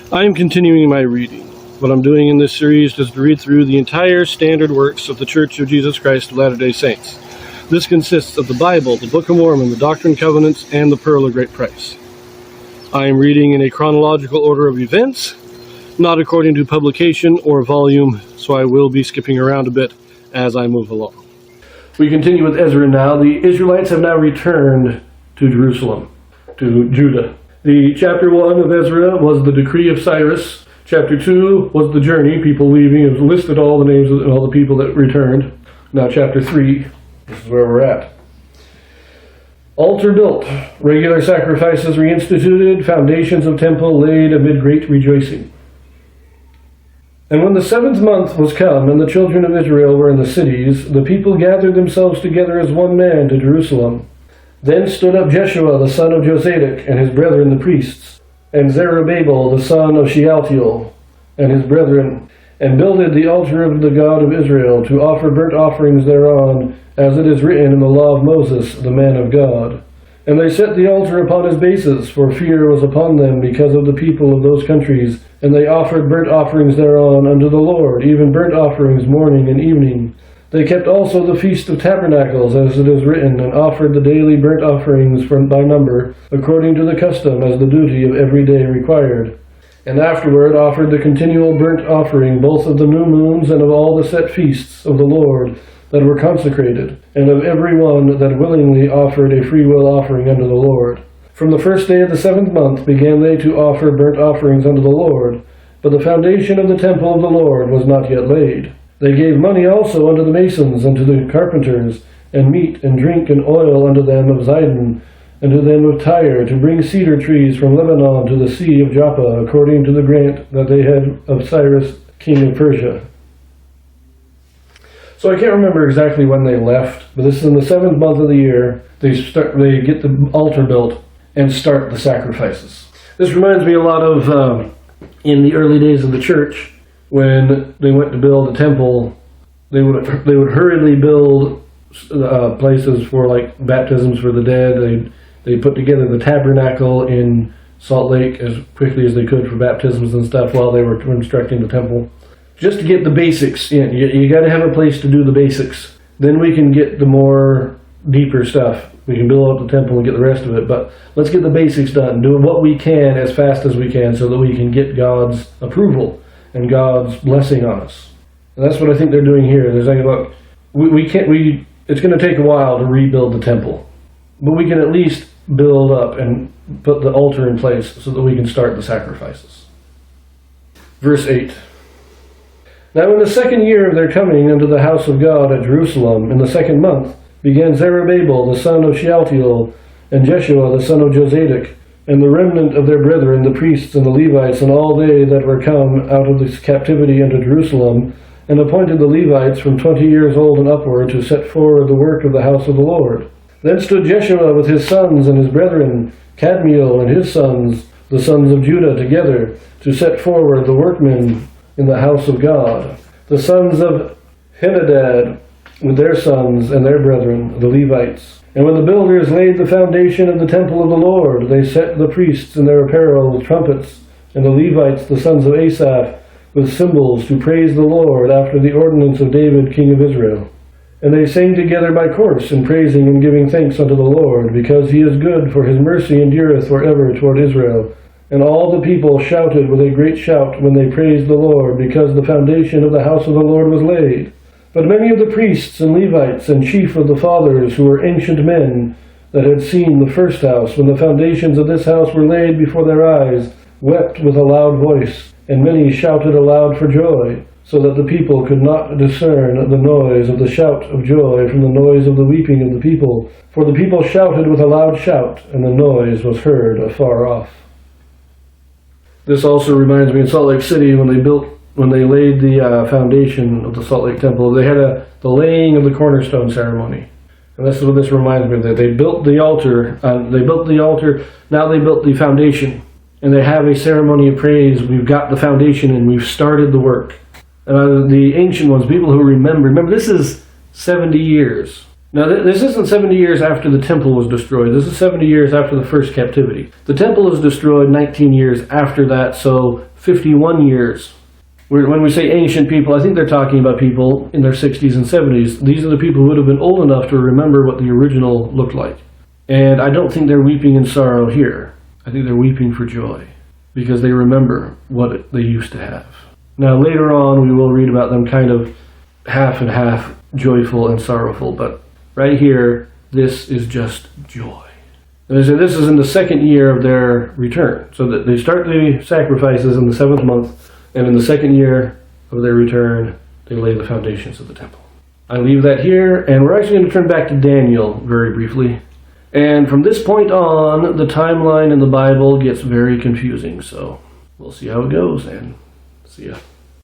I am continuing my reading. What I'm doing in this series is to read through the entire standard works of the Church of Jesus Christ of Latter-day Saints. This consists of the Bible, the Book of Mormon, the Doctrine and Covenants, and the Pearl of Great Price. I am reading in a chronological order of events, not according to publication or volume, so I will be skipping around a bit as I move along. We continue with Ezra now. The Israelites have now returned to Jerusalem, to Judah. The chapter 1 of Ezra was the decree of Cyrus. Chapter 2 was the journey, people leaving. It listed all the names of all the people that returned. Now chapter 3, this is where we're at. Altar built, regular sacrifices reinstituted, foundations of temple laid amid great rejoicing. And when the 7th month was come, and the children of Israel were in the cities, the people gathered themselves together as one man to Jerusalem. Then stood up Jeshua the son of Jozadak, and his brethren the priests, and Zerubbabel the son of Shealtiel, and his brethren, and builded the altar of the God of Israel, to offer burnt offerings thereon, as it is written in the law of Moses, the man of God. And they set the altar upon his bases, for fear was upon them because of the people of those countries, and they offered burnt offerings thereon unto the Lord, even burnt offerings morning and evening. They kept also the Feast of Tabernacles, as it is written, and offered the daily burnt offerings by number, according to the custom, as the duty of every day required. And afterward offered the continual burnt offering, both of the new moons and of all the set feasts of the Lord that were consecrated, and of every one that willingly offered a freewill offering unto the Lord. From the first day of the 7th month began they to offer burnt offerings unto the Lord, but the foundation of the temple of the Lord was not yet laid. They gave money also unto the masons and to the carpenters, and meat and drink and oil unto them of Zidon, and to them of Tyre, to bring cedar trees from Lebanon to the sea of Joppa, according to the grant that they had of Cyrus king of Persia. So I can't remember exactly when they left, but this is in the 7th month of the year. They get the altar built and start the sacrifices. This reminds me a lot of in the early days of the church, when they went to build a temple, they would hurriedly build places for like baptisms for the dead. They put together the tabernacle in Salt Lake as quickly as they could for baptisms and stuff while they were constructing the temple, just to get the basics in. You got to have a place to do the basics. Then we can get the more deeper stuff. We can build up the temple and get the rest of it, but let's get the basics done. Do what we can as fast as we can so that we can get God's approval and God's blessing on us. And that's what I think they're doing here. They're saying, look, it's going to take a while to rebuild the temple, but we can at least build up and put the altar in place so that we can start the sacrifices. Verse 8. Now in the 2nd year of their coming into the house of God at Jerusalem, in the 2nd month, began Zerubbabel the son of Shealtiel, and Jeshua the son of Jozadak, and the remnant of their brethren, the priests and the Levites, and all they that were come out of this captivity into Jerusalem, and appointed the Levites from 20 years old and upward to set forward the work of the house of the Lord. Then stood Jeshua with his sons and his brethren, Kadmiel and his sons, the sons of Judah, together, to set forward the workmen in the house of God. The sons of Henadad with their sons and their brethren, the Levites. And when the builders laid the foundation of the temple of the Lord, they set the priests in their apparel with trumpets, and the Levites, the sons of Asaph, with cymbals, to praise the Lord after the ordinance of David king of Israel. And they sang together by course, in praising and giving thanks unto the Lord, because he is good, for his mercy endureth forever toward Israel. And all the people shouted with a great shout when they praised the Lord, because the foundation of the house of the Lord was laid. But many of the priests and Levites and chief of the fathers, who were ancient men, that had seen the first house, when the foundations of this house were laid before their eyes, wept with a loud voice, and many shouted aloud for joy, so that the people could not discern the noise of the shout of joy from the noise of the weeping of the people. For the people shouted with a loud shout, and the noise was heard afar off. This also reminds me in Salt Lake City, when they laid the foundation of the Salt Lake Temple, they had the laying of the cornerstone ceremony. And this is what this reminds me of. That they built the altar, now they built the foundation. And they have a ceremony of praise. We've got the foundation and we've started the work. The ancient ones, people who remember this is 70 years. Now, this isn't 70 years after the temple was destroyed. This is 70 years after the first captivity. The temple was destroyed 19 years after that, so 51 years. When we say ancient people, I think they're talking about people in their 60s and 70s. These are the people who would have been old enough to remember what the original looked like. And I don't think they're weeping in sorrow here. I think they're weeping for joy, because they remember what they used to have. Now later on we will read about them kind of half and half, joyful and sorrowful, but right here, this is just joy. And they say this is in the second year of their return. So that they start the sacrifices in the 7th month, and in the second year of their return, they lay the foundations of the temple. I leave that here, and we're actually going to turn back to Daniel very briefly. And from this point on, the timeline in the Bible gets very confusing, so we'll see how it goes, and see ya.